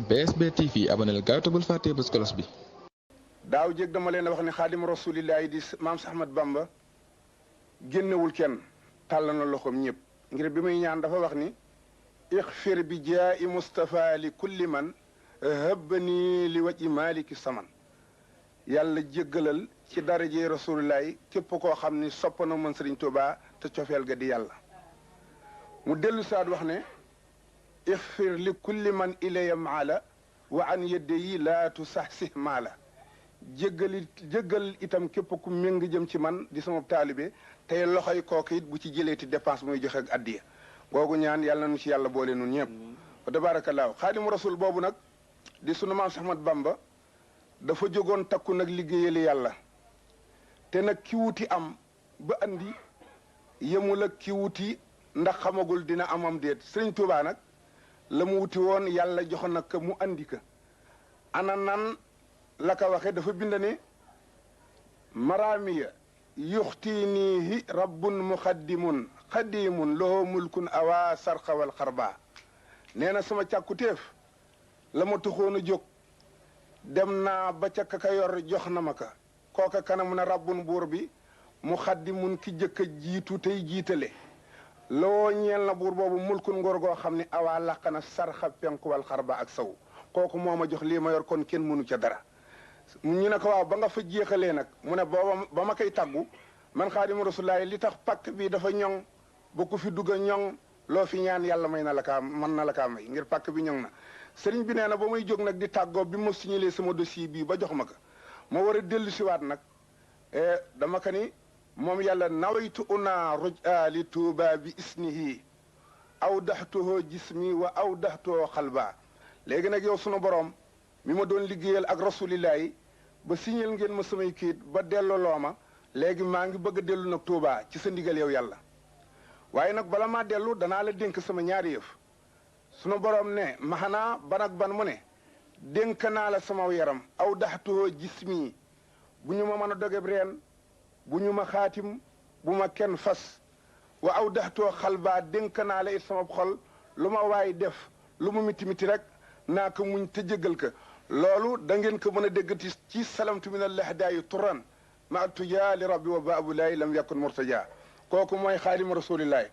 BSB TV aboneel gaaw te bul fàttee bés kolos bi. daaw jéeg dama leen wax ne xaadim rasulillahi di maam si Ahmad Bamba génnewul kenn tàll na loxoom ñëpp ngir bi muy ñaan dafa wax ni ixfir bi jaa'i Mustafa li kulli man hëbbani li waji maliki saman yàlla jéggalal ci daraje rasulillahi képp koo xam ni sopp na mën Sëriñ Tuubaa te cofeel ga di yàlla mu dellu saat wax ne ixfir li kulli man ilaya maala wa an yedde yi laatu sax si maala jéggal itam képp ku méng jëm ci man di sama taalibe tey loxoy kooku it bu ci jëleeti dépense muy joxe ak addiya googu ñaan yàlla nañu ci yàlla boole nun ñëpp wa tabaarakallaahu xaadimu rasul boobu nag di sunu maam Seex Ahmad Bamba dafa jógoon takku nag liggéeyali yàlla te nag ki wuti am ba andi yemul ak ki wuti ndax xamagul dina amam déet Sëriñ Tuubaa nag la mu wuti woon yàlla jox na ko mu andi ka ana nan la ko waxe dafa bind ne maraamiya yuxtiinihi rabbun muxaddimun xadimun loo mulkun awa sarxawal xarba nee na sama càkkutéef la ma taxoon a jóg dem naa ba ca ka yor jox na ma ka kooka kanam na rabbun buur bi muxaddimun ki jëkk a jiitu tey jiitale loo ñeel na buur boobu mulkun ngor goo xam ne awaa làq na sarxa penkuwal xarba ak saw kooku moo ma jox lii ma yor kon kenn mënu ca dara ñu ne ko waaw ba nga fa jeexalee nag mu ne booba ba ma koy tàggu man xaadimu rasulullaahi li tax pakk bi dafa ñoŋ ba ku fi dugg a ñoŋ loo fi ñaan yàlla may na la kaa mën na la kaa may ngir pakk bi ñoŋ na sëriñ bi nee na ba may jóg nag di tàggoo bi ma signalee sama dossier bii ba jox ma ko ma war a dellu siwaat nag dama ko ni moom yàlla nawaytu una ruja li tuuba bi isnihi aw daxtuhoo jismi wa aw daxtuhoo xalba léegi nag yow sunu borom mi ma doon liggéeyal ak rasulillahi ba signal ngeen ma samay kiit ba delloloo ma léegi maa ngi bëgg a dellu nag tuuba ci sa ndigal yow yàlla waaye nag bala maa dellu danaa la dénk sama ñaari yëf sunu borom ne maxanaa ban ak ban mu ne dénk naa la sama yaram aw daxtuhoo jismi bu ñu ma mën a dogeb reen bu ñu ma xaatim bu ma kenn fas wa aw daxtoo xalbaa dénk naa la it sama xol lu ma waay def lu mu miti miti rek naa ko muñ te jéggal ko loolu da ngeen ko mën a déggati ci salamtu min allahdaayi turan ma tujaa li rabbi wa baabu laay lam yakun murtaja kooku mooy xaadimu rasulillahi